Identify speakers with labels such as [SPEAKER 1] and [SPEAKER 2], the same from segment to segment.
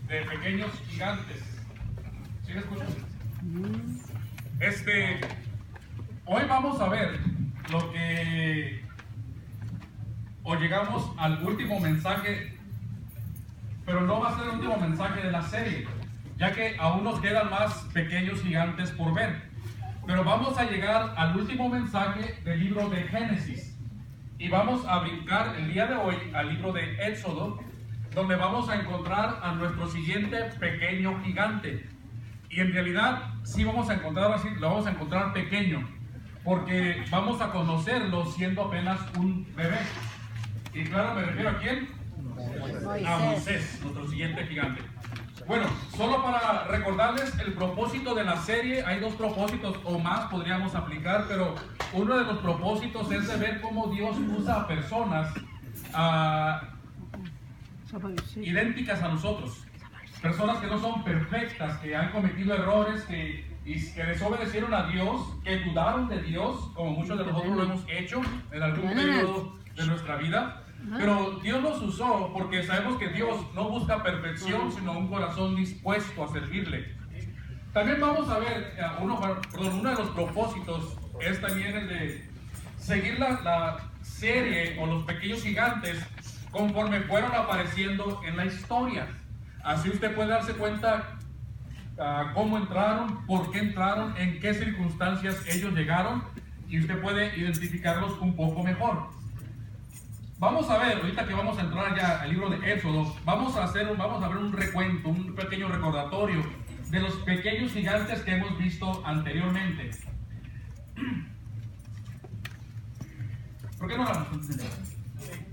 [SPEAKER 1] de pequeños gigantes. ¿Sí me escuchan? Hoy vamos a ver lo que, o llegamos al último mensaje, pero no va a ser el último mensaje de la serie, ya que aún nos quedan más pequeños gigantes por ver. Pero vamos a llegar al último mensaje del libro de Génesis. Y vamos a brincar el día de hoy al libro de Éxodo, donde vamos a encontrar a nuestro siguiente pequeño gigante. Y en realidad sí vamos a encontrar así, lo vamos a encontrar pequeño, porque vamos a conocerlo siendo apenas un bebé. Y claro, me refiero a ¿quién? A Moisés, nuestro siguiente gigante. Bueno, solo para recordarles el propósito de la serie, hay dos propósitos o más podríamos aplicar, pero uno de los propósitos es de ver cómo Dios usa a personas idénticas a nosotros, personas que no son perfectas, que han cometido errores, que desobedecieron a Dios, que dudaron de Dios, como muchos de nosotros lo hemos hecho en algún periodo de nuestra vida. Pero Dios los usó porque sabemos que Dios no busca perfección, sino un corazón dispuesto a servirle. También vamos a ver, uno de los propósitos es también el de seguir la serie o los pequeños gigantes conforme fueron apareciendo en la historia. Así usted puede darse cuenta cómo entraron, por qué entraron, en qué circunstancias ellos llegaron, y usted puede identificarlos un poco mejor. Vamos a ver, ahorita que vamos a entrar ya al libro de Éxodo, vamos a ver un recuento, un pequeño recordatorio de los pequeños gigantes que hemos visto anteriormente. ¿Por qué no hablamos?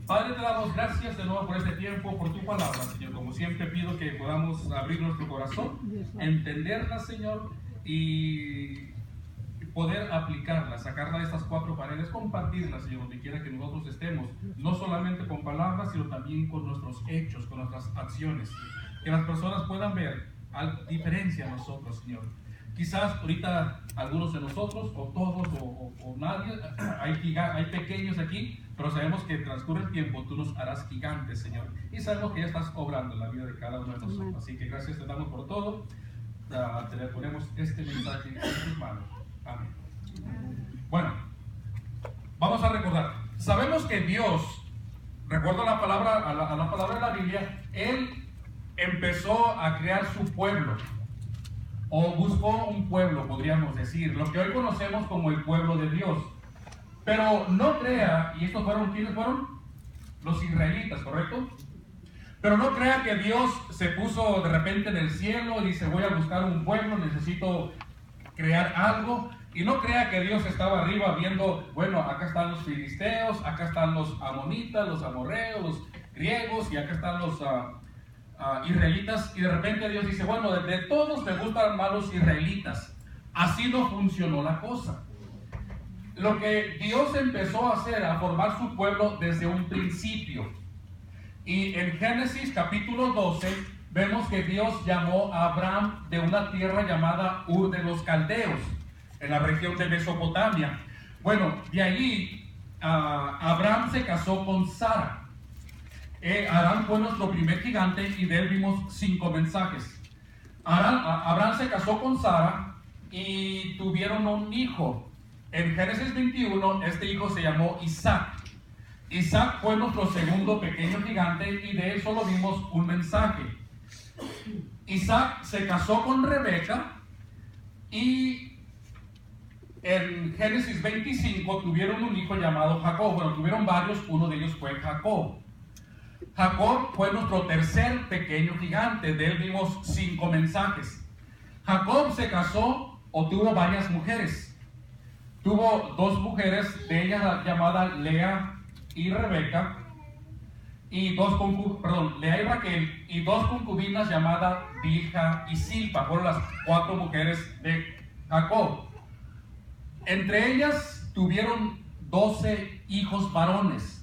[SPEAKER 1] Padre, te damos gracias de nuevo por este tiempo, por tu palabra, Señor. Como siempre pido que podamos abrir nuestro corazón, entenderla, Señor, y poder aplicarla, sacarla de estas cuatro paredes, compartirla, Señor, donde quiera que nosotros estemos, no solamente con palabras, sino también con nuestros hechos, con nuestras acciones, que las personas puedan ver diferencia a nosotros, Señor. Quizás ahorita algunos de nosotros, o todos, o nadie, hay pequeños aquí, pero sabemos que transcurre el tiempo, tú nos harás gigantes, Señor, y sabemos que ya estás obrando en la vida de cada uno de nosotros. Así que gracias te damos por todo. Te le ponemos este mensaje en tus manos. Amén. Bueno, vamos a recordar. Sabemos que Dios, recuerdo la palabra, a la palabra de la Biblia, Él empezó a crear su pueblo, o buscó un pueblo, podríamos decir, lo que hoy conocemos como el pueblo de Dios. Pero no crea, y estos fueron, ¿quiénes fueron? Los israelitas, ¿correcto? Pero no crea que Dios se puso de repente en el cielo y dice, voy a buscar un pueblo, necesito crear algo. Y no crea que Dios estaba arriba viendo, bueno, acá están los filisteos, acá están los amonitas, los amorreos, los griegos, y acá están los israelitas. Y de repente Dios dice, bueno, de todos me gustan más los israelitas. Así no funcionó la cosa. Lo que Dios empezó a hacer, a formar su pueblo desde un principio. Y en Génesis capítulo 12 vemos que Dios llamó a Abraham de una tierra llamada Ur de los Caldeos, en la región de Mesopotamia. Bueno, de allí Abraham se casó con Sara. Abraham fue nuestro primer gigante y de él vimos 5 mensajes. Abraham se casó con Sara y tuvieron un hijo. En Génesis 21 este hijo se llamó Isaac. Isaac fue nuestro segundo pequeño gigante y de él solo vimos un mensaje. Isaac se casó con Rebeca y en Génesis 25 tuvieron un hijo llamado Jacob. Bueno, tuvieron varios, uno de ellos fue Jacob. Jacob fue nuestro tercer pequeño gigante, de él vimos 5 mensajes. Jacob se casó o tuvo varias mujeres. Tuvo 2 mujeres, de ellas llamadas Lea y Rebeca, y Lea y Raquel, y 2 concubinas llamadas Bilha y Silpa. Fueron las 4 mujeres de Jacob. Entre ellas tuvieron 12 hijos varones.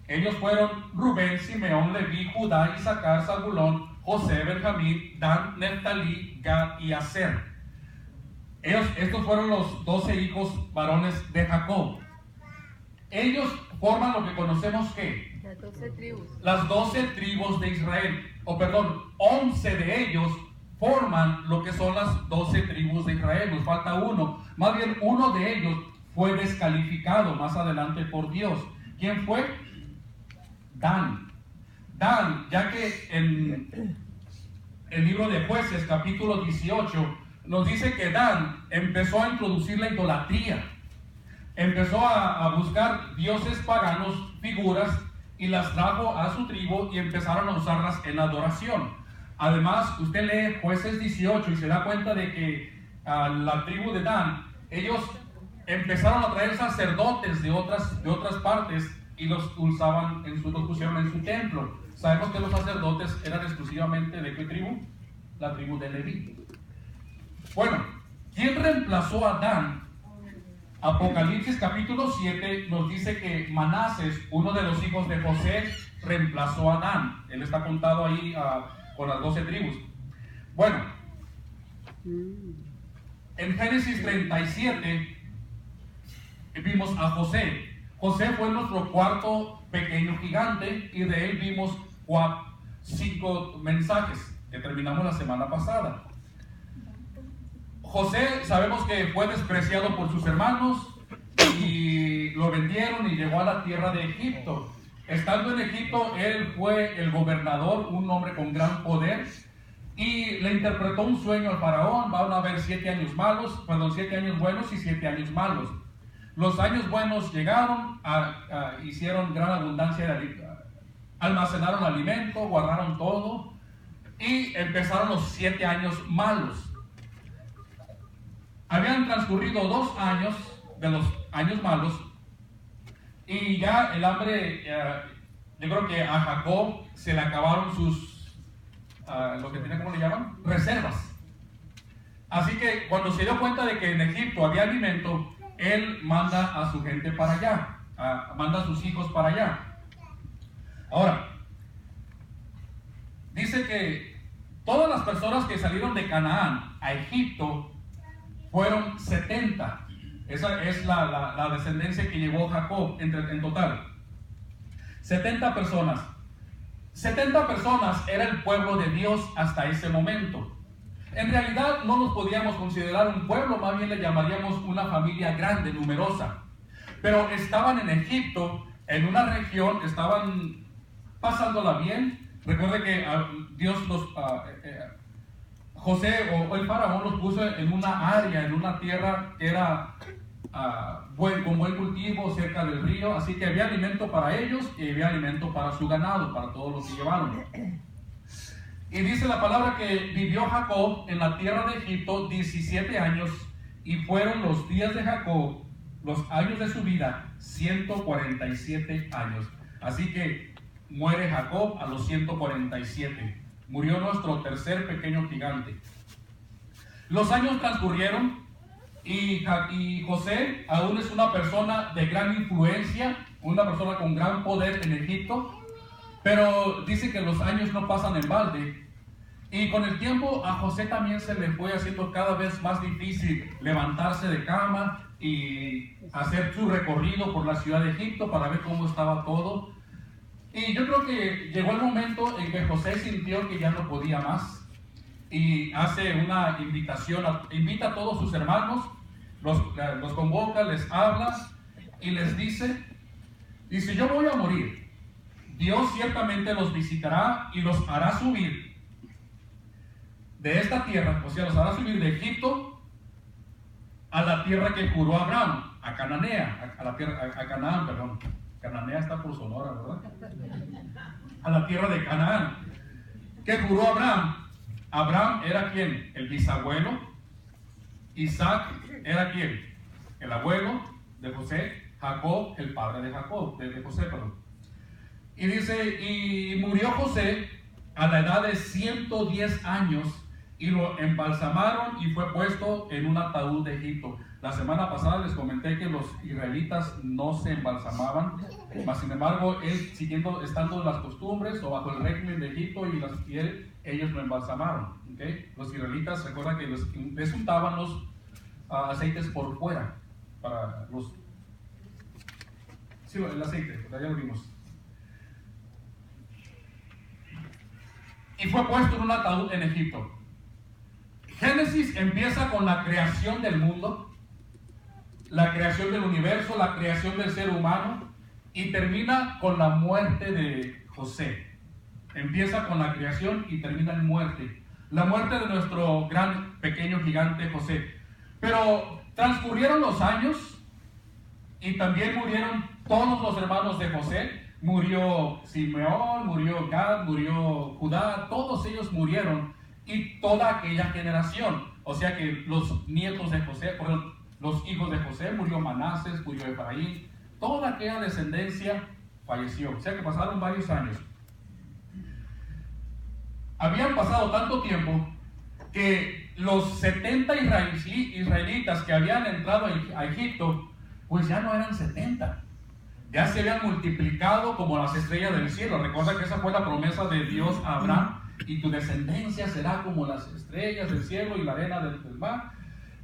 [SPEAKER 1] Ellos fueron Rubén, Simeón, Leví, Judá, Isaacar, Zabulón, José, Benjamín, Dan, Neftalí, Gad y Aser. Estos fueron los 12 hijos varones de Jacob. Ellos forman lo que conocemos ¿qué?
[SPEAKER 2] Las 12 tribus.
[SPEAKER 1] Las 12 tribus de Israel, 11 de ellos forman lo que son las 12 tribus de Israel. Nos falta uno. Más bien, uno de ellos fue descalificado más adelante por Dios. ¿Quién fue? Dan. Dan, ya que en el libro de Jueces, capítulo 18, nos dice que Dan empezó a introducir la idolatría. Empezó a buscar dioses paganos, figuras, y las trajo a su tribu y empezaron a usarlas en adoración. Además, usted lee Jueces 18 y se da cuenta de que la tribu de Dan, ellos empezaron a traer sacerdotes de otras partes y los pusieron en su templo. Sabemos que los sacerdotes eran exclusivamente ¿de qué tribu? La tribu de Leví. Bueno, ¿quién reemplazó a Dan? Apocalipsis capítulo 7 nos dice que Manases, uno de los hijos de José, reemplazó a Dan. Él está contado ahí con las 12 tribus. Bueno, en Génesis 37 vimos a José. José fue nuestro cuarto pequeño gigante y de él vimos 5 mensajes que terminamos la semana pasada. José sabemos que fue despreciado por sus hermanos y lo vendieron y llegó a la tierra de Egipto. Estando en Egipto, él fue el gobernador, un hombre con gran poder, y le interpretó un sueño al faraón. Van a haber 7 años buenos y 7 años malos. Los años buenos llegaron, hicieron gran abundancia de almacenaron alimento, guardaron todo, y empezaron los 7 años malos. Habían transcurrido 2 años de los años malos y ya el hambre, yo creo que a Jacob se le acabaron sus, lo que tenía, ¿cómo le llaman? Reservas. Así que cuando se dio cuenta de que en Egipto había alimento, él manda a su gente para allá, manda a sus hijos para allá. Ahora, dice que todas las personas que salieron de Canaán a Egipto fueron 70. Esa es la descendencia que llevó Jacob en total. 70 personas. 70 personas era el pueblo de Dios hasta ese momento. En realidad no nos podíamos considerar un pueblo, más bien le llamaríamos una familia grande, numerosa. Pero estaban en Egipto, en una región, estaban pasándola bien. Recuerde que Dios José o el faraón los puso en una área, en una tierra que era con buen cultivo, cerca del río, así que había alimento para ellos y había alimento para su ganado, para todos los que llevaron. Y dice la palabra que vivió Jacob en la tierra de Egipto 17 años y fueron los días de Jacob, los años de su vida, 147 años. Así que muere Jacob a los 147. Murió nuestro tercer pequeño gigante. Los años transcurrieron y José aún es una persona de gran influencia, una persona con gran poder en Egipto, pero dice que los años no pasan en balde. Y con el tiempo a José también se le fue haciendo cada vez más difícil levantarse de cama y hacer su recorrido por la ciudad de Egipto para ver cómo estaba todo. Y yo creo que llegó el momento en que José sintió que ya no podía más y hace una invitación, invita a todos sus hermanos, los convoca, les habla y les dice, yo voy a morir, Dios ciertamente los visitará y los hará subir de esta tierra, o sea, los hará subir de Egipto a la tierra que juró Abraham, a Cananea, a Canaán, perdón. Cananea está por Sonora, ¿verdad? A la tierra de Canaán. ¿Qué juró Abraham? Abraham era ¿quién? El bisabuelo. Isaac era ¿quién? El abuelo de José. Jacob, el padre de Jacob, de José, perdón. Y dice, y murió José a la edad de 110 años y lo embalsamaron y fue puesto en un ataúd de Egipto. La semana pasada les comenté que los israelitas no se embalsamaban, mas sin embargo, él estando en las costumbres o bajo el régimen de Egipto y ellos lo embalsamaron. ¿Okay? Los israelitas, recuerdan que les untaban los aceites por fuera, para los... Sí, el aceite, ya lo vimos. y fue puesto en un ataúd en Egipto. Génesis empieza con la creación del mundo, la creación del universo, la creación del ser humano, y termina con la muerte de José. Empieza con la creación y termina en muerte. La muerte de nuestro gran, pequeño gigante José. Pero transcurrieron los años y también murieron todos los hermanos de José. Murió Simeón, murió Gad, murió Judá, todos ellos murieron, y toda aquella generación. O sea que los nietos de José, perdón, los hijos de José, murió Manases, murió Efraín, toda aquella descendencia falleció. O sea que pasaron varios años. Habían pasado tanto tiempo que los 70 israelitas que habían entrado a Egipto, pues ya no eran 70. Ya se habían multiplicado como las estrellas del cielo. Recuerda que esa fue la promesa de Dios a Abraham: y tu descendencia será como las estrellas del cielo y la arena del mar.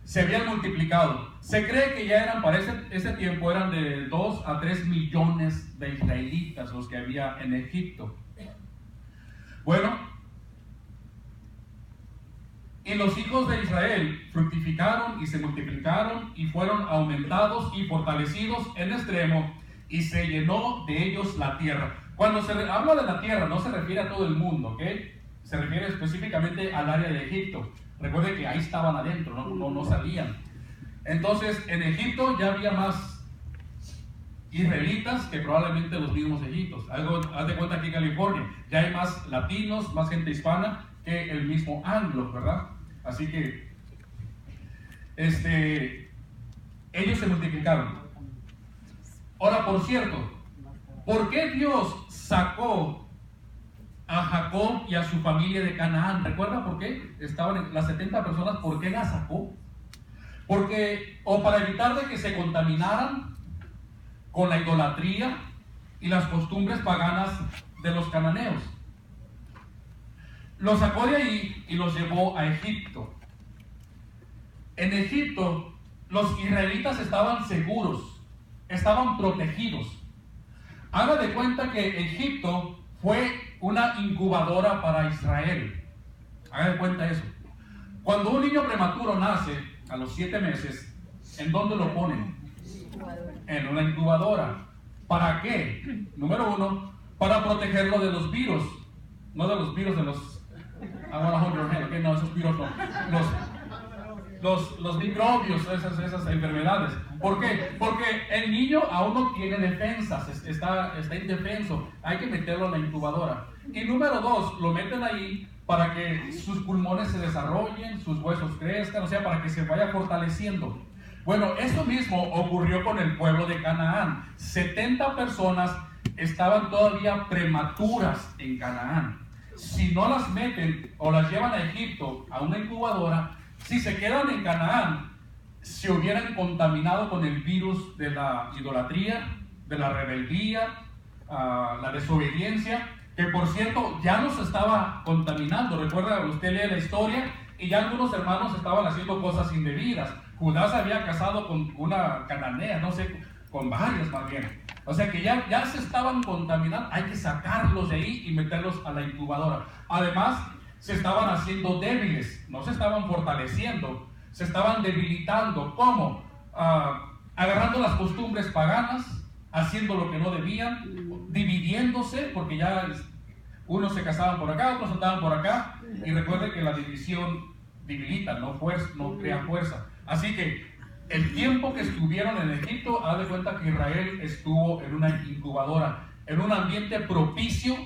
[SPEAKER 1] Se habían multiplicado. Se cree que ya eran, para ese tiempo, eran de 2 a 3 millones de israelitas los que había en Egipto. Bueno, y los hijos de Israel fructificaron y se multiplicaron y fueron aumentados y fortalecidos en extremo, y se llenó de ellos la tierra. Cuando se habla de la tierra, no se refiere a todo el mundo, ¿ok? Se refiere específicamente al área de Egipto. Recuerde que ahí estaban adentro, no salían. Entonces, en Egipto ya había más israelitas que probablemente los mismos egipcios. Haz de cuenta aquí en California, ya hay más latinos, más gente hispana que el mismo anglo, ¿verdad? Así que ellos se multiplicaron. Ahora, por cierto, ¿por qué Dios sacó a Jacob y a su familia de Canaán? ¿Recuerda por qué? Estaban las 70 personas. ¿Por qué las sacó? Porque, o para evitar de que se contaminaran con la idolatría y las costumbres paganas de los cananeos. Los sacó de ahí y los llevó a Egipto. En Egipto, los israelitas estaban seguros, estaban protegidos. Haga de cuenta que Egipto fue una incubadora para Israel. Haga de cuenta eso. Cuando un niño prematuro nace a los 7 meses, ¿en dónde lo ponen? En una incubadora. ¿Para qué? Número 1, para protegerlo de los virus. No de los virus de los... no, esos virus no. Los microbios, esas enfermedades. ¿Por qué? Porque el niño aún no tiene defensas, está indefenso. Hay que meterlo en la incubadora. Y número 2, lo meten ahí para que sus pulmones se desarrollen, sus huesos crezcan, o sea, para que se vaya fortaleciendo. Bueno, esto mismo ocurrió con el pueblo de Canaán. 70 personas estaban todavía prematuras en Canaán. Si no las meten o las llevan a Egipto, a una incubadora, si se quedan en Canaán, se hubieran contaminado con el virus de la idolatría, de la rebeldía, la desobediencia, que por cierto ya nos estaba contaminando. Recuerda, usted lee la historia y ya algunos hermanos estaban haciendo cosas indebidas. Judá se había casado con una cananea, no sé, con varias más bien. O sea que ya se estaban contaminando. Hay que sacarlos de ahí y meterlos a la incubadora. Además, se estaban haciendo débiles, no se estaban fortaleciendo, se estaban debilitando. ¿Cómo? Agarrando las costumbres paganas, haciendo lo que no debían, dividiéndose, porque ya unos se casaban por acá, otros andaban por acá. Y recuerden que la división debilita, no crea fuerza. Así que el tiempo que estuvieron en Egipto, haz de cuenta que Israel estuvo en una incubadora, en un ambiente propicio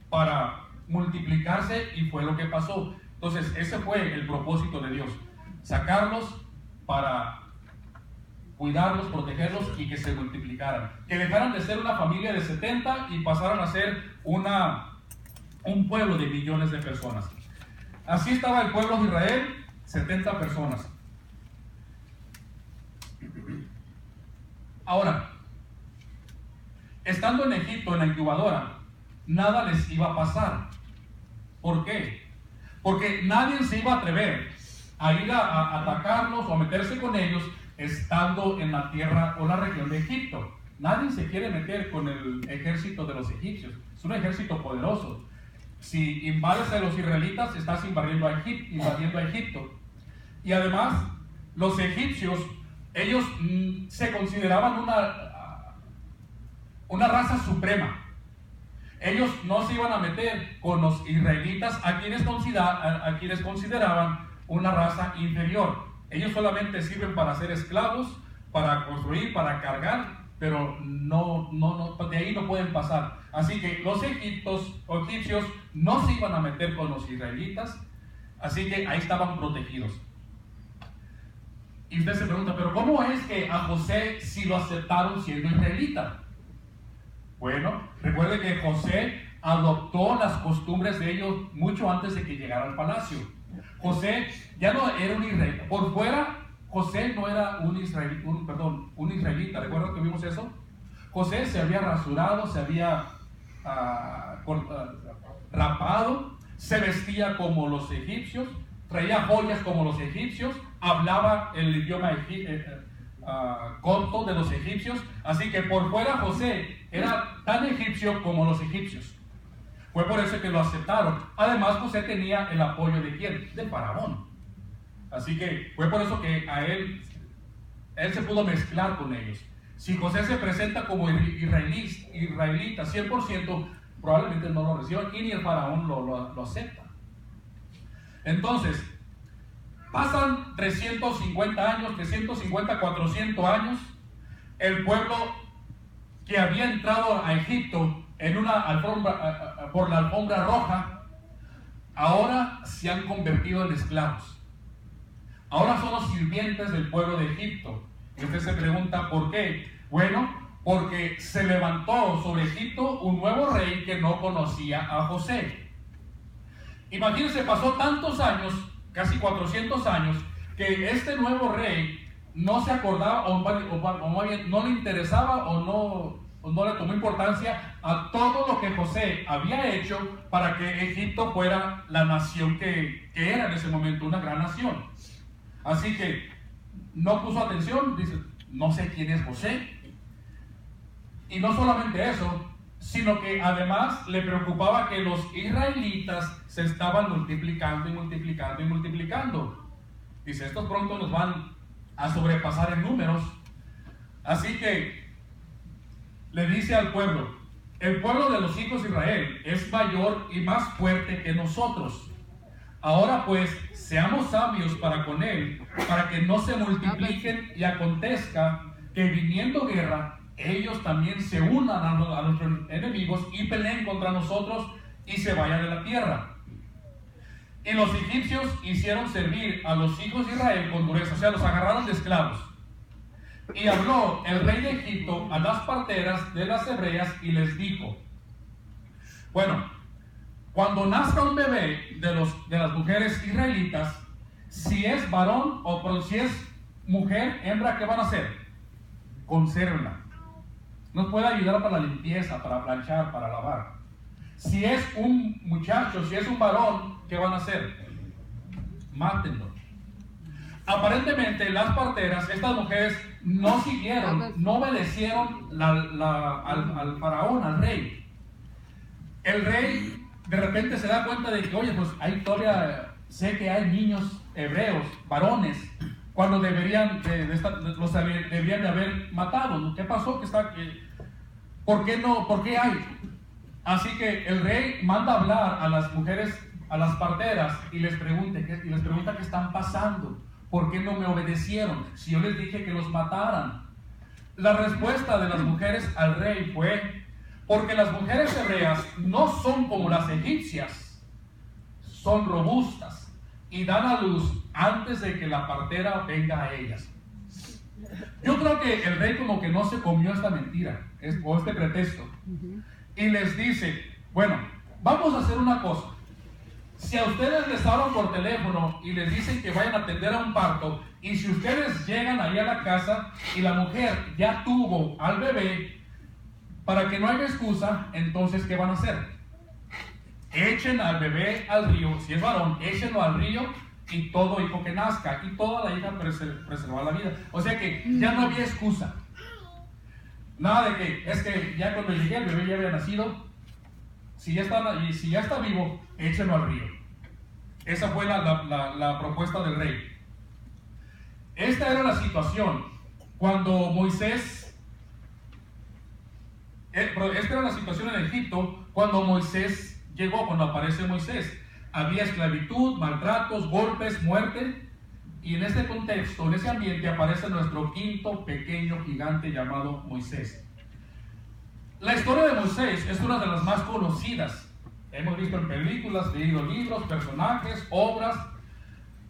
[SPEAKER 1] para multiplicarse, y fue lo que pasó. Entonces ese fue el propósito de Dios: sacarlos para cuidarlos, protegerlos y que se multiplicaran, que dejaran de ser una familia de 70 y pasaran a ser un pueblo de millones de personas. Así estaba el pueblo de Israel, 70 personas. Ahora, estando en Egipto, en la incubadora, nada les iba a pasar. ¿Por qué? Porque nadie se iba a atrever a ir a atacarlos o a meterse con ellos estando en la tierra o la región de Egipto. Nadie se quiere meter con el ejército de los egipcios. Es un ejército poderoso. si invades a los israelitas, estás invadiendo a Egipto. Y además, los egipcios, ellos se consideraban una raza suprema. Ellos no se iban a meter con los israelitas, a quienes consideraban una raza inferior. Ellos solamente sirven para ser esclavos, para construir, para cargar, pero no, de ahí no pueden pasar. Así que los egipcios no se iban a meter con los israelitas, así que ahí estaban protegidos. Y usted se pregunta, pero ¿cómo es que a José sí lo aceptaron siendo israelita? Bueno, recuerde que José adoptó las costumbres de ellos mucho antes de que llegara al palacio. José ya no era un israelita. Por fuera, José no era un israelita. ¿Recuerdan que vimos eso? José se había rasurado, se había rapado, se vestía como los egipcios, traía joyas como los egipcios, hablaba el idioma copto de los egipcios, así que por fuera José era tan egipcio como los egipcios. Fue por eso que lo aceptaron. Además, José tenía el apoyo de ¿quién? Del faraón. Así que fue por eso que a él se pudo mezclar con ellos. Si José se presenta como israelita 100%, probablemente no lo reciban y ni el faraón lo acepta. Entonces, pasan 350 años, 350, 400 años, el pueblo que había entrado a Egipto por la alfombra roja, ahora se han convertido en esclavos. Ahora son los sirvientes del pueblo de Egipto. Y usted se pregunta, ¿por qué? Bueno, porque se levantó sobre Egipto un nuevo rey que no conocía a José. Imagínense, pasó tantos años, casi 400 años, que este nuevo rey no se acordaba, o más bien no le interesaba o no le tomó importancia a todo lo que José había hecho para que Egipto fuera la nación que era en ese momento, una gran nación. Así que no puso atención, dice, no sé quién es José. Y no solamente eso, sino que además le preocupaba que los israelitas se estaban multiplicando y multiplicando y multiplicando. Dice, estos pronto nos van a sobrepasar en números. Así que le dice al pueblo, el pueblo de los hijos de Israel es mayor y más fuerte que nosotros. Ahora pues, seamos sabios para con él, para que no se multipliquen y acontezca que viniendo guerra, ellos también se unan a nuestros enemigos y peleen contra nosotros y se vayan de la tierra. Y los egipcios hicieron servir a los hijos de Israel con dureza, o sea, los agarraron de esclavos. Y habló el rey de Egipto a las parteras de las hebreas y les dijo, bueno, cuando nazca un bebé de las mujeres israelitas, si es varón o si es mujer, hembra, ¿qué van a hacer? Consérvenla. Nos puede ayudar para la limpieza, para planchar, para lavar. Si es un muchacho, si es un varón, ¿qué van a hacer? Mátenlo. Aparentemente las parteras, estas mujeres, no siguieron, no obedecieron al faraón, al rey. El rey de repente se da cuenta de que, oye, pues sé que hay niños hebreos, varones, cuando deberían de haber matado. ¿Qué pasó? ¿Por qué no? ¿Por qué hay? Así que el rey manda a hablar a las mujeres, a las parteras, y les pregunta qué están pasando. ¿Por qué no me obedecieron? Si yo les dije que los mataran. La respuesta de las mujeres al rey fue, porque las mujeres hebreas no son como las egipcias, son robustas y dan a luz antes de que la partera venga a ellas. Yo creo que el rey como que no se comió esta mentira o este pretexto y les dice, bueno, vamos a hacer una cosa. Si a ustedes les hablan por teléfono y les dicen que vayan a atender a un parto, y si ustedes llegan ahí a la casa y la mujer ya tuvo al bebé, para que no haya excusa, entonces ¿qué van a hacer? Echen al bebé al río, si es varón, échenlo al río y todo hijo que nazca, y toda la hija preservar la vida. O sea que ya no había excusa. Nada de que, es que ya cuando llegué el bebé ya había nacido. si ya está vivo, échenlo al río. Esa fue la propuesta del rey. Esta era la situación cuando Moisés, esta era la situación en Egipto cuando Moisés llegó, cuando aparece Moisés. Había esclavitud, maltratos, golpes, muerte. Y en este contexto, en ese ambiente, aparece nuestro quinto pequeño gigante llamado Moisés. La historia de Moisés es una de las más conocidas. Hemos visto en películas, leído libros, personajes, obras.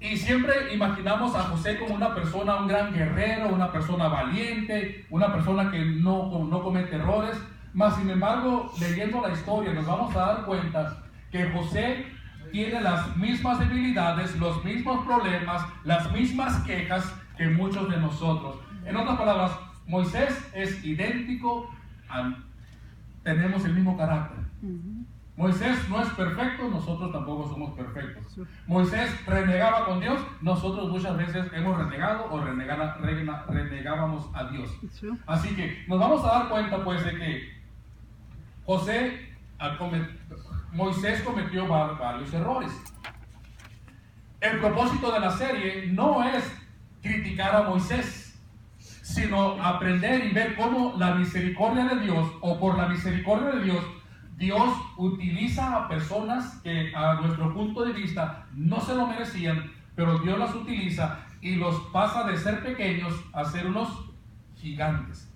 [SPEAKER 1] Y siempre imaginamos a José como una persona, un gran guerrero, una persona valiente, una persona que no comete errores. Mas, sin embargo, leyendo la historia, nos vamos a dar cuenta que José tiene las mismas debilidades, los mismos problemas, las mismas quejas que muchos de nosotros. En otras palabras, Moisés es idéntico tenemos el mismo carácter. Moisés no es perfecto, nosotros tampoco somos perfectos. Moisés renegaba con Dios, nosotros muchas veces hemos renegado o renegábamos a Dios. Así que nos vamos a dar cuenta pues de que Moisés cometió varios errores. El propósito de la serie no es criticar a Moisés, sino aprender y ver cómo la misericordia de Dios, o por la misericordia de Dios, Dios utiliza a personas que a nuestro punto de vista no se lo merecían, pero Dios las utiliza y los pasa de ser pequeños a ser unos gigantes.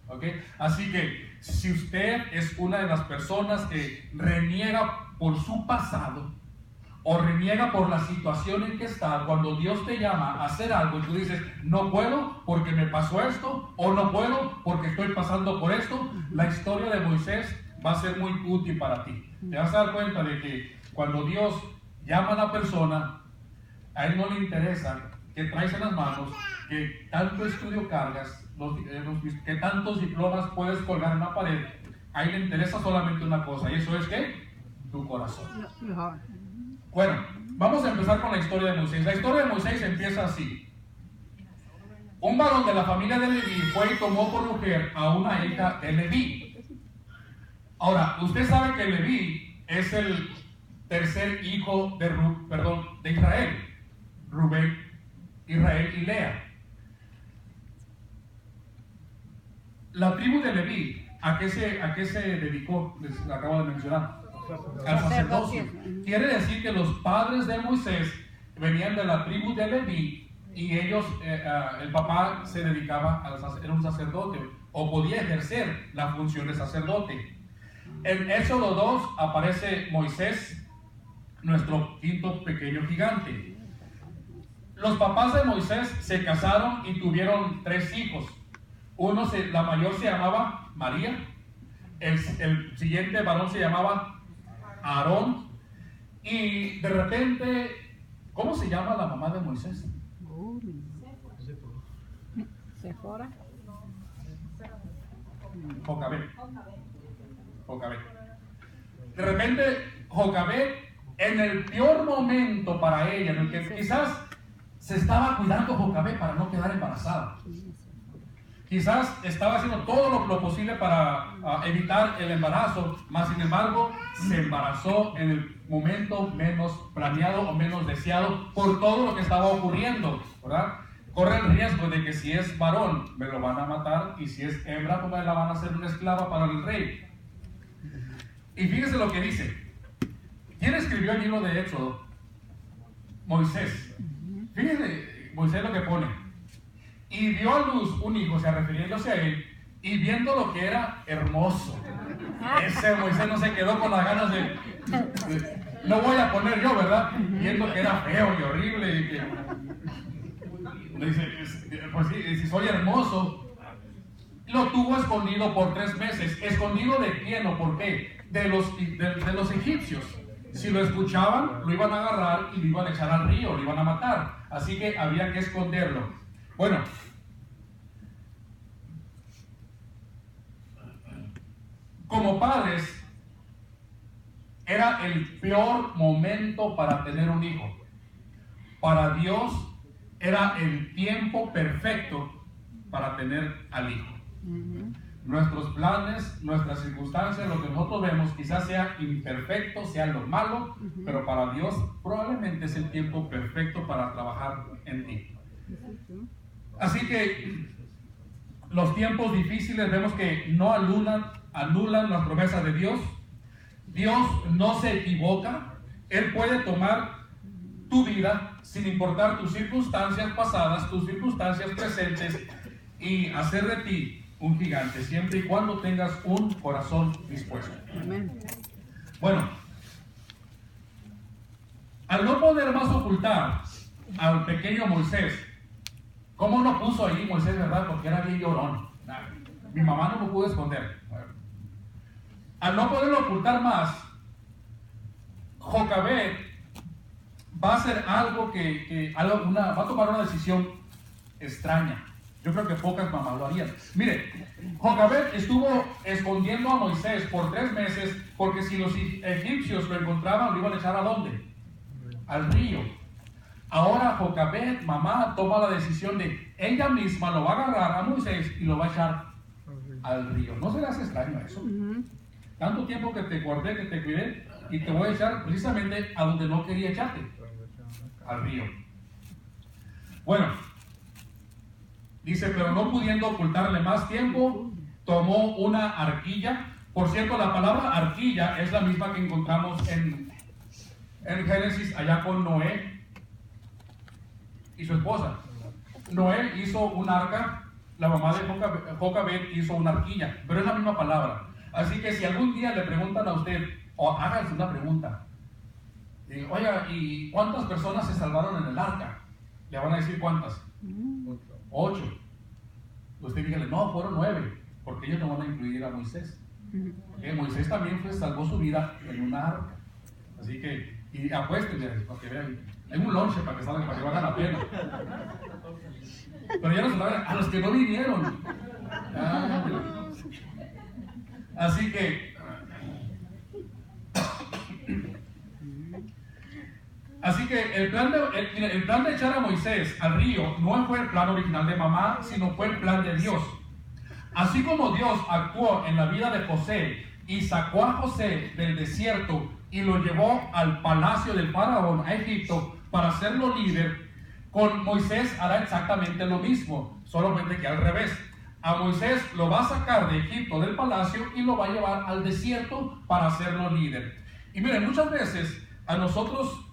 [SPEAKER 1] ¿Okay? Así que si usted es una de las personas que reniega por su pasado o reniega por la situación en que está, cuando Dios te llama a hacer algo y tú dices, no puedo porque me pasó esto, o no puedo porque estoy pasando por esto, la historia de Moisés va a ser muy útil para ti. Te vas a dar cuenta de que cuando Dios llama a la persona, a Él no le interesa que traes en las manos, que tanto estudio cargas, que tantos diplomas puedes colgar en la pared. A Él le interesa solamente una cosa, y eso es que tu corazón. Bueno, vamos a empezar con la historia de Moisés. La historia de Moisés empieza así. Un varón de la familia de Leví fue y tomó por mujer a una hija de Leví. Ahora, usted sabe que Leví es el tercer hijo de Israel. Rubén, Israel y Lea. La tribu de Leví, ¿a qué se dedicó? Les acabo de mencionar. Al sacerdocio. Quiere decir que los padres de Moisés venían de la tribu de Leví y ellos, el papá se dedicaba era un sacerdote o podía ejercer la función de sacerdote. En Éxodo 2 aparece Moisés, nuestro quinto pequeño gigante. Los papás de Moisés se casaron y tuvieron 3 hijos. La mayor se llamaba María, el siguiente varón se llamaba Aarón, y de repente, ¿cómo se llama la mamá de Moisés?
[SPEAKER 2] Sephora.
[SPEAKER 1] Jocabed. De repente, Jocabed, en el peor momento para ella, en el que quizás se estaba cuidando Jocabed para no quedar embarazada. Quizás estaba haciendo todo lo posible para evitar el embarazo, mas sin embargo se embarazó en el momento menos planeado o menos deseado por todo lo que estaba ocurriendo, ¿verdad? Corre el riesgo de que si es varón me lo van a matar y si es hembra pues la van a hacer una esclava para el rey. Y fíjese lo que dice. ¿Quién escribió el libro de Éxodo? Moisés. Fíjese Moisés lo que pone. Y dio a luz un hijo, o sea, refiriéndose a él, y viendo lo que era hermoso. Ese Moisés no se quedó con las ganas de no voy a poner yo, ¿verdad? Viendo que era feo y horrible y que dice, pues sí, si soy hermoso. Lo tuvo escondido por 3 meses. ¿Escondido de quién o por qué? De los egipcios. Si lo escuchaban, lo iban a agarrar y lo iban a echar al río, lo iban a matar. Así que había que esconderlo. Bueno, como padres, era el peor momento para tener un hijo. Para Dios era el tiempo perfecto para tener al hijo. nuestros planes, nuestras circunstancias, lo que nosotros vemos, quizás sea imperfecto, sea lo malo, pero para Dios probablemente es el tiempo perfecto para trabajar en ti. Así que los tiempos difíciles vemos que no anulan las promesas de Dios. Dios no se equivoca. Él puede tomar tu vida sin importar tus circunstancias pasadas, tus circunstancias presentes, y hacer de ti un gigante, siempre y cuando tengas un corazón dispuesto.
[SPEAKER 2] Amén.
[SPEAKER 1] Bueno, al no poder más ocultar al pequeño Moisés, ¿cómo lo puso ahí Moisés, verdad? Porque era bien llorón. Mi mamá no lo pudo esconder. Al no poderlo ocultar más, Jocabed va a hacer algo va a tomar una decisión extraña. Yo creo que pocas mamás lo harían. Mire, Jocabed estuvo escondiendo a Moisés por 3 meses, porque si los egipcios lo encontraban, lo iban a echar ¿a dónde? Al río. Ahora Jocabed, mamá, toma la decisión de ella misma lo va a agarrar a Moisés y lo va a echar al río. ¿No se le hace extraño eso? Tanto tiempo que te guardé, que te cuidé, y te voy a echar precisamente a donde no quería echarte, al río. Bueno, dice, pero no pudiendo ocultarle más tiempo, tomó una arquilla. Por cierto, la palabra arquilla es la misma que encontramos en Génesis, allá con Noé y su esposa. Noé hizo un arca, la mamá de Jocabed hizo una arquilla, pero es la misma palabra. Así que si algún día le preguntan a usted, o háganse una pregunta, oiga, ¿y cuántas personas se salvaron en el arca? Le van a decir ¿cuántas? 8. Usted dígale, no, fueron 9, porque ellos no van a incluir a Moisés. Moisés también salvó su vida en una arca. Así que, y apuéstenle, para que vean, hay un lonche para que salgan, para que valga la pena. Pero ya no se saben a los que no vinieron. Así que el plan de echar a Moisés al río no fue el plan original de mamá, sino fue el plan de Dios. Así como Dios actuó en la vida de José y sacó a José del desierto y lo llevó al palacio del faraón, a Egipto, para hacerlo líder, con Moisés hará exactamente lo mismo, solamente que al revés. A Moisés lo va a sacar de Egipto, del palacio, y lo va a llevar al desierto para hacerlo líder. Y miren, muchas veces a nosotros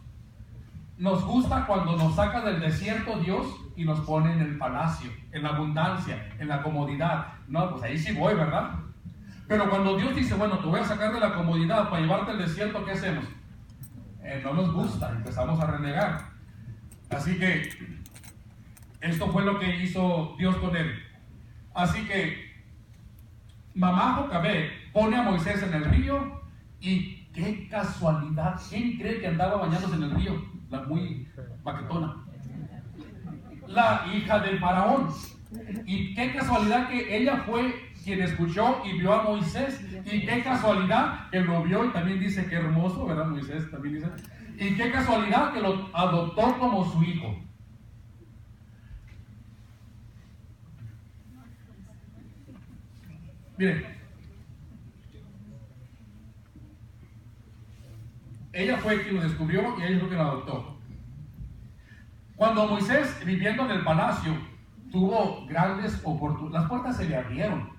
[SPEAKER 1] nos gusta cuando nos saca del desierto Dios y nos pone en el palacio, en la abundancia, en la comodidad. No, pues ahí sí voy, ¿verdad? Pero cuando Dios dice, bueno, te voy a sacar de la comodidad para llevarte al desierto, ¿qué hacemos? No nos gusta, empezamos a renegar. Así que esto fue lo que hizo Dios con él. Así que mamá Jocabed pone a Moisés en el río, y qué casualidad, ¿quién cree que andaba bañándose en el río? La muy baquetona, la hija del faraón. Y qué casualidad que ella fue quien escuchó y vio a Moisés, y qué casualidad que lo vio, y también dice que hermoso, ¿verdad? Moisés también dice, y qué casualidad que lo adoptó como su hijo. Miren, ella fue quien lo descubrió y ella fue quien lo adoptó. Cuando Moisés, viviendo en el palacio, tuvo grandes oportunidades, las puertas se le abrieron.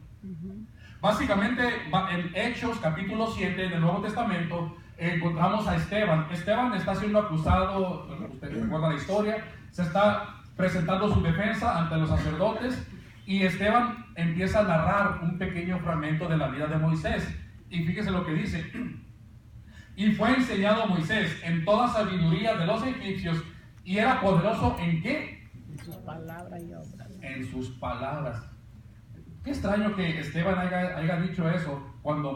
[SPEAKER 1] Básicamente, en Hechos capítulo 7 del Nuevo Testamento, encontramos a Esteban. Esteban está siendo acusado, usted recuerda la historia, se está presentando su defensa ante los sacerdotes, y Esteban empieza a narrar un pequeño fragmento de la vida de Moisés. Y fíjese lo que dice. Y fue enseñado a Moisés en toda sabiduría de los egipcios, y era poderoso ¿en qué?
[SPEAKER 2] En sus palabras y obras. En
[SPEAKER 1] sus palabras. Qué extraño que Esteban haya dicho eso, cuando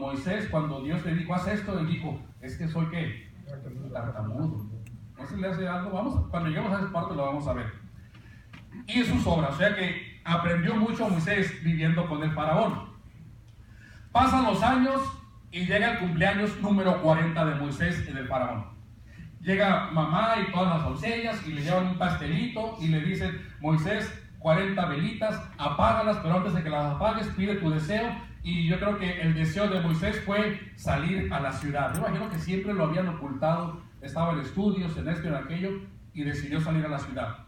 [SPEAKER 1] Dios le dijo, haz esto, él dijo, es que soy ¿qué? Tartamudo. ¿No se le hace algo? Cuando lleguemos a esa parte lo vamos a ver. Y sus obras, o sea que aprendió mucho Moisés viviendo con el faraón. Pasan los años y llega el cumpleaños número 40 de Moisés en el faraón. Llega mamá y todas las doncellas y le llevan un pastelito y le dicen, Moisés, 40 velitas, apágalas, pero antes de que las apagues, pide tu deseo Y yo creo que el deseo de Moisés fue salir a la ciudad. Yo imagino que siempre lo habían ocultado, estaba en estudios, en esto y en aquello, y decidió salir a la ciudad.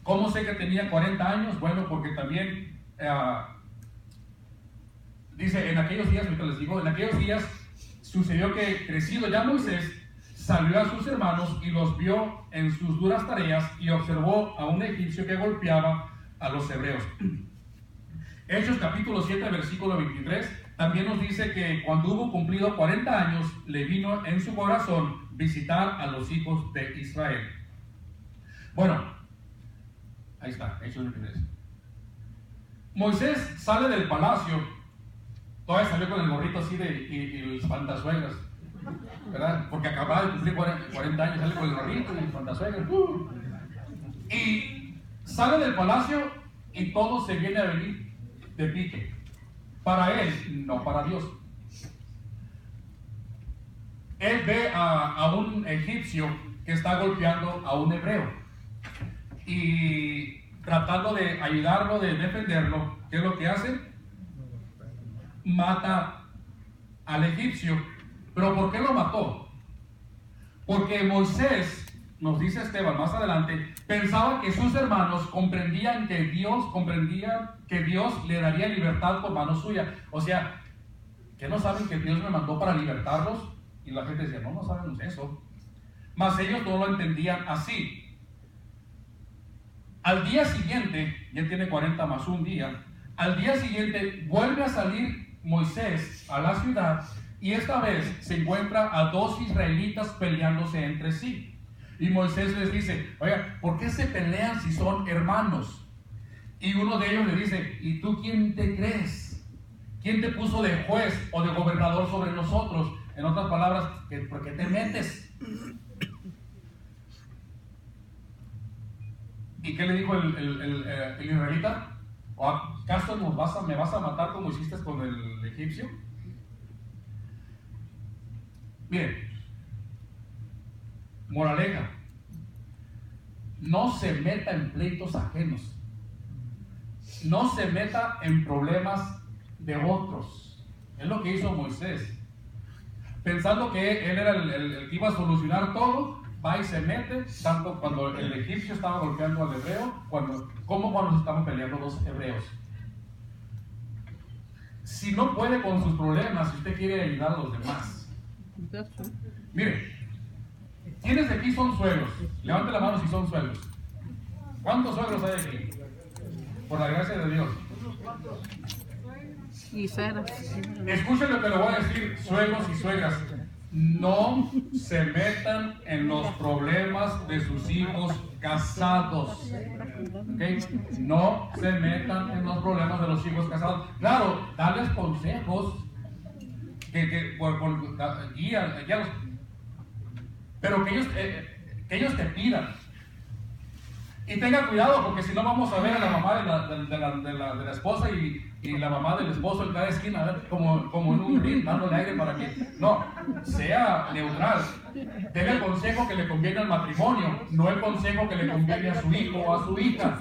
[SPEAKER 1] ¿Cómo sé que tenía 40 años? Bueno, porque también dice, en aquellos días, ahorita les digo, en aquellos días sucedió que, crecido ya Moisés, salió a sus hermanos y los vio en sus duras tareas y observó a un egipcio que golpeaba a los hebreos. Hechos capítulo 7, versículo 23, también nos dice que cuando hubo cumplido 40 años, le vino en su corazón visitar a los hijos de Israel. Bueno, ahí está, Hechos 23. Moisés sale del palacio, todavía salió con el gorrito así y los espantasuegras, ¿verdad? Porque acababa de cumplir 40 años, sale con el gorrito y el espantasuegras. Y sale del palacio y todo se viene a venir de pique. Para él, no para Dios. Él ve a un egipcio que está golpeando a un hebreo. Y tratando de ayudarlo, de defenderlo, ¿qué es lo que hace? Mata al egipcio. ¿Pero por qué lo mató? Porque Moisés, nos dice Esteban más adelante, pensaba que sus hermanos comprendían que Dios le daría libertad por mano suya. O sea, que no saben que Dios me mandó para libertarlos. Y la gente decía, no sabemos eso. Mas ellos no lo entendían así. Al día siguiente, ya tiene 40 más un día, al día siguiente vuelve a salir Moisés a la ciudad y esta vez se encuentra a dos israelitas peleándose entre sí. Y Moisés les dice, oiga, ¿por qué se pelean si son hermanos? Y uno de ellos le dice, ¿y tú quién te crees? ¿Quién te puso de juez o de gobernador sobre nosotros? En otras palabras, ¿por qué te metes? ¿Y qué le dijo el israelita? ¿O acaso me vas a matar como hiciste con el egipcio? Miren, moraleja, no se meta en pleitos ajenos, no se meta en problemas de otros. Es lo que hizo Moisés, pensando que él era el que iba a solucionar todo. Va y se mete, tanto cuando el egipcio estaba golpeando al hebreo, como cuando se estaban peleando dos hebreos. Si no puede con sus problemas, si usted quiere ayudar a los demás. Mire, ¿quiénes de aquí son suegros? Levante la mano si son suegros. ¿Cuántos suegros hay aquí? Por la gracia de Dios.
[SPEAKER 2] Y suegras.
[SPEAKER 1] Escuchen lo que le voy a decir, suegros y suegras. No se metan en los problemas de sus hijos casados. ¿Okay? No se metan en los problemas de los hijos casados. Claro, darles consejos, guíalos, pero que ellos te pidan. Y tenga cuidado, porque si no vamos a ver a la mamá de la esposa y la mamá del esposo en cada esquina, a ver, como en un ring, dándole aire para que... No, sea neutral. Dele el consejo que le conviene al matrimonio, no el consejo que le conviene a su hijo o a su hija.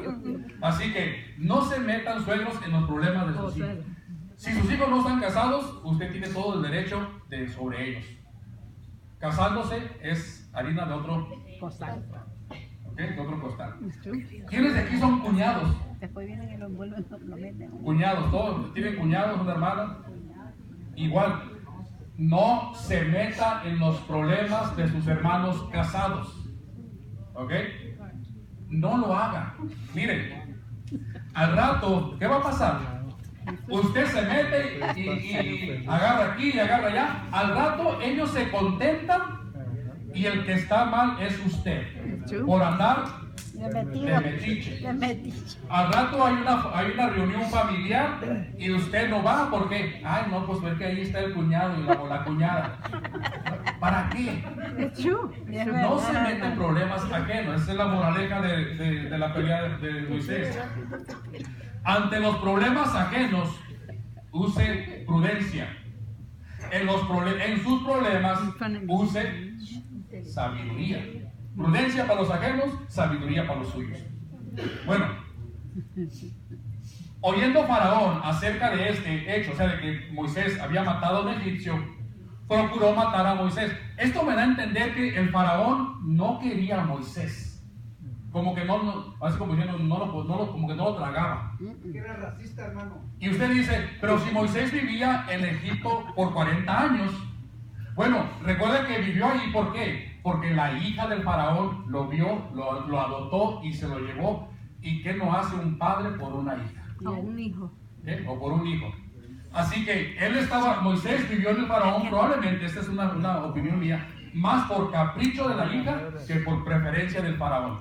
[SPEAKER 1] Así que no se metan suegros en los problemas de sus hijos. Si sus hijos no están casados, usted tiene todo el derecho sobre ellos. Casándose es harina de otro costal. ¿Okay? De otro costal. ¿Quiénes de aquí son cuñados?
[SPEAKER 2] Después vienen y lo envuelven, lo meten.
[SPEAKER 1] Cuñados, todos tienen cuñados, una hermana. Igual, no se meta en los problemas de sus hermanos casados. ¿Ok? No lo haga. Miren, al rato, ¿qué va a pasar? Usted se mete y agarra aquí y agarra allá. Al rato ellos se contentan y el que está mal es usted por andar de metiche. Al rato hay una reunión familiar y usted no va porque, ay no, pues ver que ahí está el cuñado o la cuñada. ¿Para qué? No se mete en problemas ajenos. Esa es la moraleja de la pelea de Moisés. Ante los problemas ajenos, use prudencia. En sus problemas, use sabiduría. Prudencia para los ajenos, sabiduría para los suyos. Bueno, Oyendo Faraón acerca de este hecho, o sea, de que Moisés había matado a un egipcio, procuró matar a Moisés. Esto me da a entender que el Faraón no quería a Moisés. Como que así como diciendo, como que no lo tragaba.
[SPEAKER 3] Que era racista, hermano.
[SPEAKER 1] Y usted dice, pero si Moisés vivía en Egipto por 40 años. Bueno, recuerde que vivió allí, ¿por qué? Porque la hija del Faraón lo vio, lo adoptó y se lo llevó. ¿Y qué no hace un padre por una hija?
[SPEAKER 2] O un hijo.
[SPEAKER 1] O por un hijo. Así que Moisés vivió en el Faraón, probablemente, esta es una opinión mía, más por capricho de la hija que por preferencia del Faraón.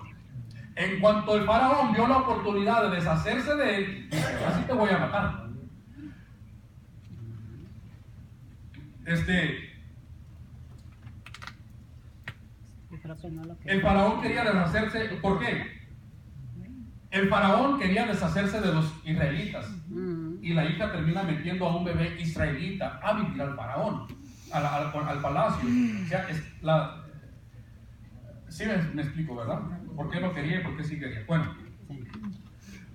[SPEAKER 1] En cuanto el Faraón vio la oportunidad de deshacerse de él, dice, así te voy a matar. El Faraón quería deshacerse, ¿por qué? El Faraón quería deshacerse de los israelitas. Y la hija termina metiendo a un bebé israelita a vivir al Faraón, al palacio. O sea, sí me explico, ¿verdad? ¿Por qué no quería y por qué sí quería? Bueno,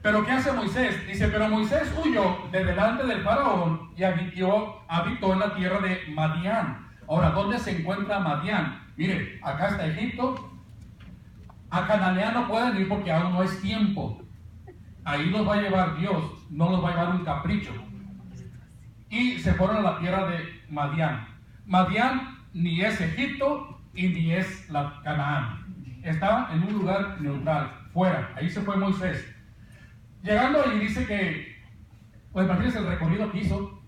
[SPEAKER 1] pero ¿qué hace Moisés? Dice, pero Moisés huyó de delante del Faraón y habitó en la tierra de Madián. Ahora, ¿dónde se encuentra Madián? Mire, acá está Egipto. A Canaán no pueden ir porque aún no es tiempo. Ahí los va a llevar Dios, no los va a llevar un capricho. Y se fueron a la tierra de Madián. Madián ni es Egipto y ni es la Canaán. Está en un lugar neutral, fuera. Ahí se fue Moisés. Llegando ahí dice que, pues imagínense el recorrido que hizo.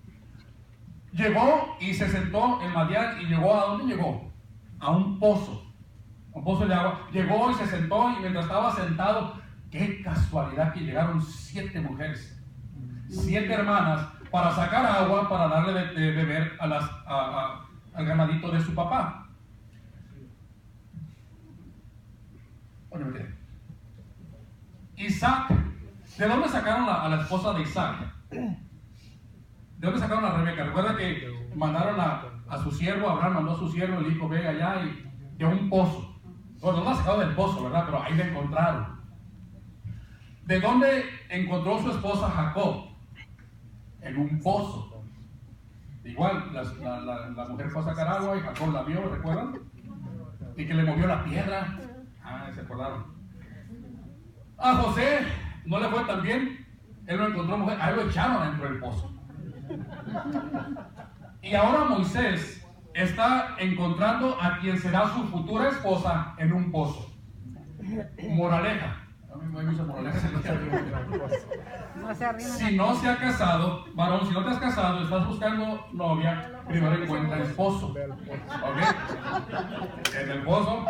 [SPEAKER 1] Llegó y se sentó en Madián y llegó ¿a dónde llegó? A un pozo de agua. Llegó y se sentó y mientras estaba sentado, qué casualidad que llegaron 7 mujeres, 7 hermanas para sacar agua para darle de beber al ganadito de su papá. Isaac, ¿de dónde sacaron a la esposa de Isaac? ¿De dónde sacaron a Rebeca? Recuerda que mandaron a su siervo, Abraham mandó a su siervo, le dijo, ve allá y de un pozo. Bueno, no la sacado del pozo, ¿verdad? Pero ahí la encontraron. ¿De dónde encontró su esposa Jacob? En un pozo. Igual, la mujer fue a sacar agua y Jacob la vio, ¿recuerdan? Y que le movió la piedra. Se acordaron. A José no le fue tan bien. Él no encontró mujer, a él lo echaron dentro del pozo. Y ahora Moisés está encontrando a quien será su futura esposa en un pozo. Moraleja. A mí me gusta moraleja. Si no se ha casado, varón, si no te has casado, estás buscando novia, primero encuentra esposo. ¿Ok? En el pozo,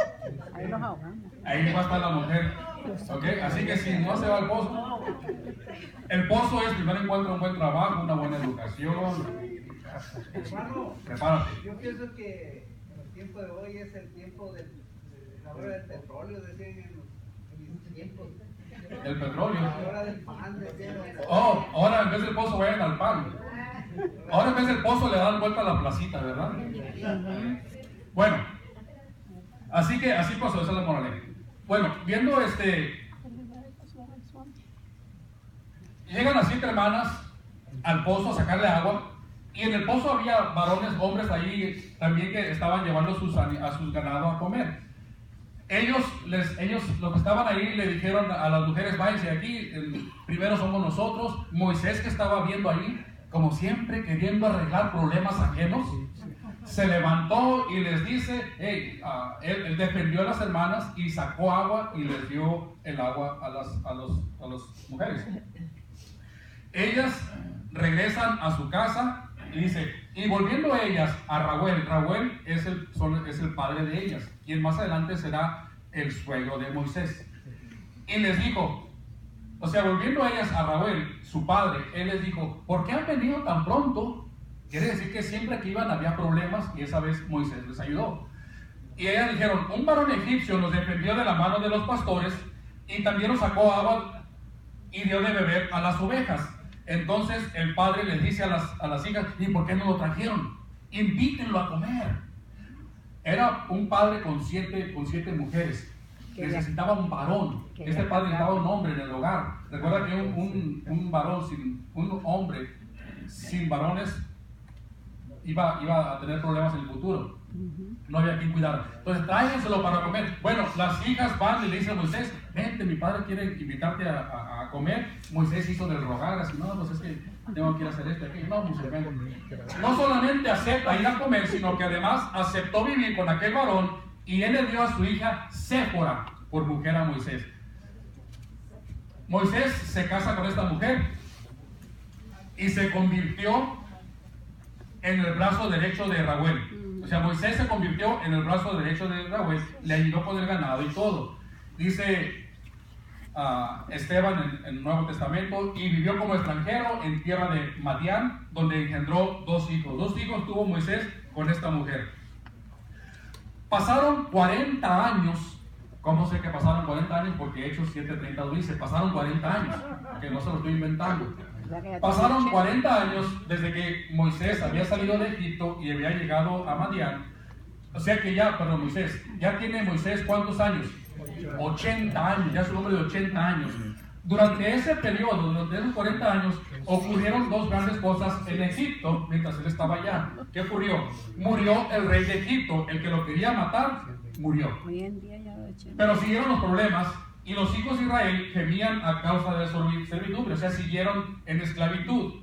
[SPEAKER 1] ahí va a estar la mujer. ¿Ok? Así que si no se va al pozo, el pozo es primero encuentra un buen trabajo, una buena educación.
[SPEAKER 3] Hermano,
[SPEAKER 1] prepárate.
[SPEAKER 3] Yo pienso que el tiempo de hoy es el tiempo de la hora del petróleo, decían en mis tiempos.
[SPEAKER 1] El petróleo.
[SPEAKER 3] La hora del pan, decían.
[SPEAKER 1] Oh, ahora en vez del pozo vayan al pan. Ahora en vez del pozo le dan vuelta a la placita, ¿verdad? Bueno, así pasó, esa es la moraleja. Bueno, viendo llegan las 7 hermanas al pozo a sacarle agua. Y en el pozo había varones, hombres ahí también que estaban llevando a sus ganados a comer. Ellos, los que estaban ahí, le dijeron a las mujeres, váyanse aquí, primero somos nosotros. Moisés, que estaba viendo ahí, como siempre, queriendo arreglar problemas ajenos, se levantó y les dice, él defendió a las hermanas y sacó agua y les dio el agua a las mujeres. Ellas regresan a su casa. Y dice, y volviendo ellas a Reuel es el padre de ellas, quien más adelante será el suegro de Moisés. Y les dijo, o sea, volviendo ellas a Reuel, su padre, él les dijo, ¿por qué han venido tan pronto? Quiere decir que siempre que iban había problemas y esa vez Moisés les ayudó. Y ellas dijeron, un varón egipcio nos defendió de la mano de los pastores y también nos sacó agua y dio de beber a las ovejas. Entonces el padre les dice a las hijas, ¿y por qué no lo trajeron? Invítenlo a comer. Era un padre con siete mujeres. necesitaba un varón. Este padre necesitaba un hombre en el hogar. Recuerda que un varón un hombre sin varones iba a tener problemas en el futuro. No había quien cuidar. Entonces tráigenselo para comer. Bueno, las hijas van y le dicen a Moisés: vente, mi padre quiere invitarte a comer. Moisés hizo del rogar, así: no, pues es que tengo que ir a hacer esto aquí. No, Moisés, ven. No solamente acepta ir a comer, sino que además aceptó vivir con aquel varón, y él le dio a su hija Séfora por mujer a Moisés. Moisés se casa con esta mujer y se convirtió en el brazo derecho de Raúl. O sea, Moisés se convirtió en el brazo derecho de Raúl, le ayudó con el ganado y todo. Dice Esteban en el Nuevo Testamento: y vivió como extranjero en tierra de Madián, donde engendró 2 hijos. 2 hijos tuvo Moisés con esta mujer. Pasaron 40 años. ¿Cómo sé que pasaron 40 años? Porque Hechos 7:30 dice: pasaron 40 años, que no se lo estoy inventando. Pasaron 40 años desde que Moisés había salido de Egipto y había llegado a Madián. O sea que Moisés, ya tiene Moisés ¿cuántos años? 80 años, ya es un hombre de 80 años. Durante ese periodo, durante esos 40 años, ocurrieron 2 grandes cosas en Egipto mientras él estaba allá. ¿Qué ocurrió? Murió el rey de Egipto, el que lo quería matar, murió.
[SPEAKER 2] Hoy en día ya
[SPEAKER 1] Pero siguieron los problemas. Y los hijos de Israel gemían a causa de la servidumbre, o sea, siguieron en esclavitud.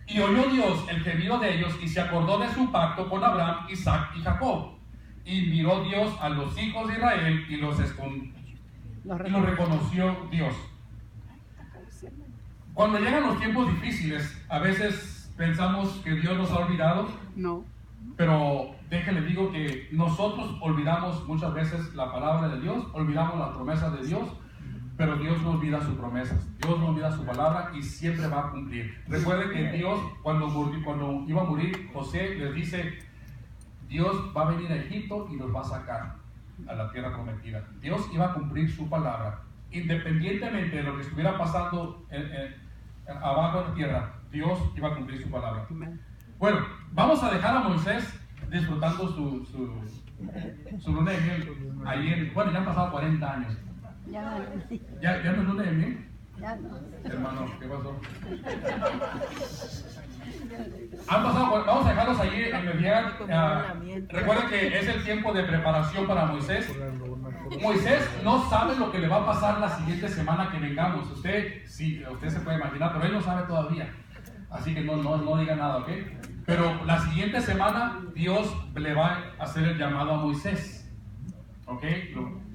[SPEAKER 1] Y oyó Dios el gemido de ellos y se acordó de su pacto con Abraham, Isaac y Jacob. Y miró Dios a los hijos de Israel y los reconoció Dios. Cuando llegan los tiempos difíciles, a veces pensamos que Dios nos ha olvidado.
[SPEAKER 2] No.
[SPEAKER 1] Pero déjenle digo que nosotros olvidamos muchas veces la palabra de Dios, olvidamos las promesas de Dios, pero Dios no olvida sus promesas, Dios no olvida su palabra y siempre va a cumplir. Recuerden que Dios, cuando iba a morir, José les dice: Dios va a venir a Egipto y nos va a sacar a la tierra prometida. Dios iba a cumplir su palabra, independientemente de lo que estuviera pasando abajo en la tierra. Dios iba a cumplir su palabra. Bueno, vamos a dejar a Moisés disfrutando su luna de miel. Ahí bueno, ya han pasado 40 años. ¿Ya no es luna de miel?
[SPEAKER 2] Ya no.
[SPEAKER 1] Hermano, ¿qué pasó? Han pasado, vamos a dejarlos allí en mediar. Recuerden que es el tiempo de preparación para Moisés. Moisés no sabe lo que le va a pasar la siguiente semana que vengamos. Usted se puede imaginar, pero él no sabe todavía. Así que no diga nada, ¿ok? Pero la siguiente semana Dios le va a hacer el llamado a Moisés. ¿Ok?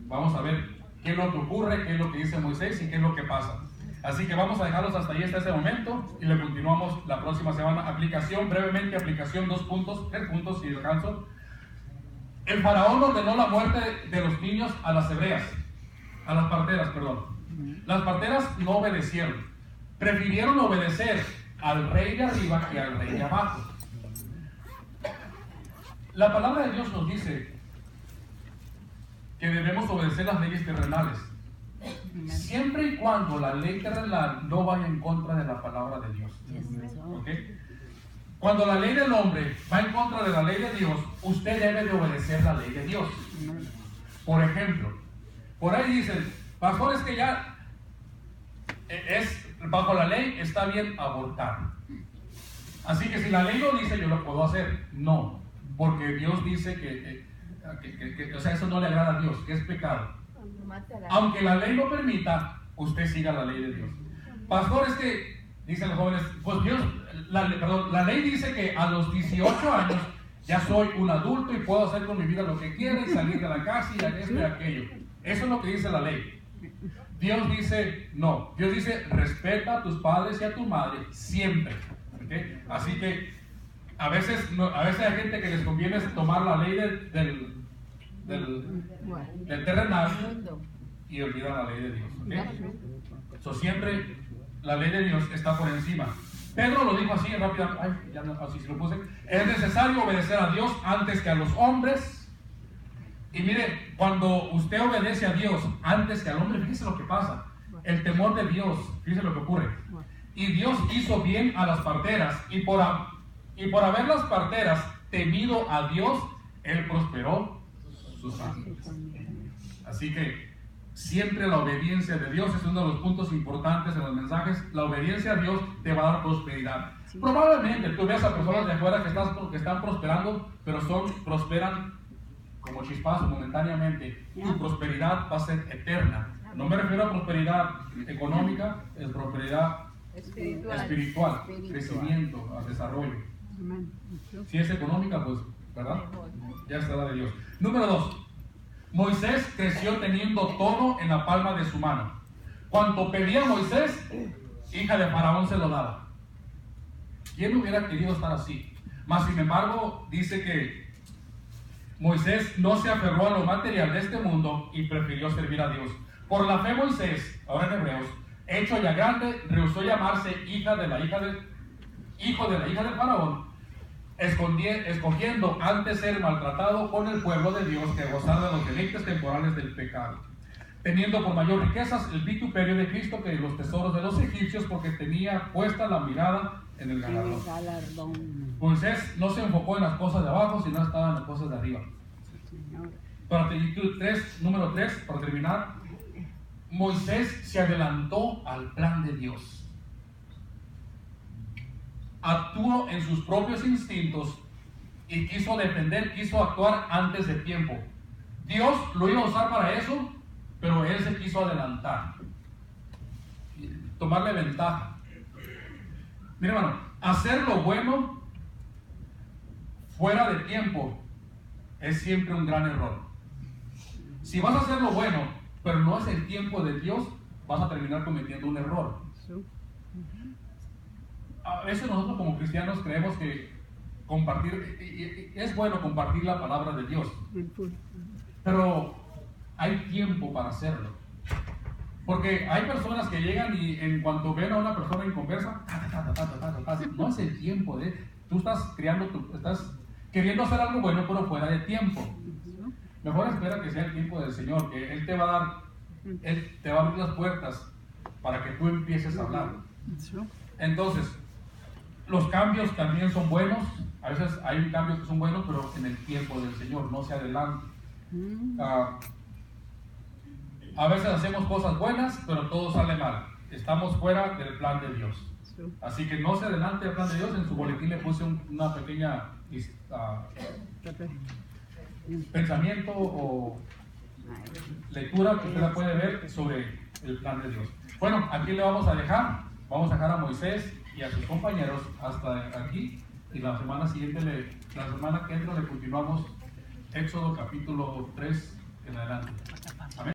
[SPEAKER 1] Vamos a ver qué es lo que ocurre, qué es lo que dice Moisés y qué es lo que pasa. Así que vamos a dejarlos hasta ahí, hasta ese momento, y le continuamos la próxima semana. Aplicación, brevemente, 2 puntos, 3 puntos si alcanzo. El faraón ordenó la muerte de los niños a las parteras, perdón. Las parteras no obedecieron. Prefirieron obedecer al rey de arriba que al rey de abajo. La palabra de Dios nos dice que debemos obedecer las leyes terrenales, siempre y cuando la ley terrenal no vaya en contra de la palabra de Dios. ¿Okay? Cuando la ley del hombre va en contra de la ley de Dios, usted debe de obedecer la ley de Dios. Por ejemplo, por ahí dicen: pastor, es que ya bajo la ley está bien abortar. Así que si la ley lo dice, yo lo puedo hacer. No, porque Dios dice que o sea, eso no le agrada a Dios, que es pecado. Aunque la ley lo permita, usted siga la ley de Dios. Pastor, es que, dicen los jóvenes, pues Dios, la ley dice que a los 18 años ya soy un adulto y puedo hacer con mi vida lo que quiera y salir de la casa y esto y aquello. Eso es lo que dice la ley. Dios dice no. Dios dice: respeta a tus padres y a tu madre siempre. ¿Okay? Así que a veces hay gente que les conviene tomar la ley del terrenal y olvidar la ley de Dios. ¿Okay? Siempre la ley de Dios está por encima. Pedro lo dijo así rápidamente. Así se lo puse. Es necesario obedecer a Dios antes que a los hombres. Y mire, cuando usted obedece a Dios antes que al hombre, fíjese lo que pasa. El temor de Dios, fíjese lo que ocurre. Y Dios hizo bien a las parteras, y por haber las parteras temido a Dios, Él prosperó sus ángeles. Así que siempre la obediencia de Dios es uno de los puntos importantes en los mensajes. La obediencia a Dios te va a dar prosperidad. Probablemente tú veas a personas de afuera que están prosperando, pero prosperan como chispazos momentáneamente. Tu prosperidad va a ser eterna. No me refiero a prosperidad económica, es prosperidad espiritual, crecimiento, a desarrollo. Si es económica, pues, ¿verdad? Ya será de Dios. Número 2. Moisés creció teniendo todo en la palma de su mano. Cuanto pedía Moisés, hija de Faraón se lo daba. ¿Quién hubiera querido estar así? Mas sin embargo, dice que Moisés no se aferró a lo material de este mundo y prefirió servir a Dios. Por la fe Moisés, ahora en Hebreos, hecho ya grande, rehusó llamarse hijo de la hija del Faraón, escogiendo antes ser maltratado con el pueblo de Dios que gozar de los deleites temporales del pecado, teniendo por mayor riquezas el vituperio de Cristo que los tesoros de los egipcios, porque tenía puesta la mirada en el galardón. Moisés no se enfocó en las cosas de abajo, sino estaba en las cosas de arriba. Número 3, para terminar, Moisés se adelantó al plan de Dios. Actuó en sus propios instintos y quiso actuar antes de tiempo. Dios lo iba a usar para eso, pero él se quiso adelantar, tomarle ventaja. Mira, hermano, hacer lo bueno fuera de tiempo es siempre un gran error. Si vas a hacer lo bueno, pero no es el tiempo de Dios, vas a terminar cometiendo un error. A veces nosotros como cristianos creemos que es bueno compartir la palabra de Dios, pero hay tiempo para hacerlo. Porque hay personas que llegan y en cuanto ven a una persona inconversa, no es el tiempo de... Tú estás queriendo hacer algo bueno, pero fuera de tiempo. Mejor espera que sea el tiempo del Señor, que Él te va a abrir las puertas para que tú empieces a hablar. Entonces, los cambios también son buenos. A veces hay cambios que son buenos, pero en el tiempo del Señor, no se adelante. A veces hacemos cosas buenas, pero todo sale mal. Estamos fuera del plan de Dios. Así que no se adelante el plan de Dios. En su boletín le puse una pequeña pensamiento o lectura que usted la puede ver sobre el plan de Dios. Bueno, aquí le vamos a dejar. Vamos a dejar a Moisés y a sus compañeros hasta aquí. Y la semana que entra le continuamos Éxodo capítulo 3 en adelante.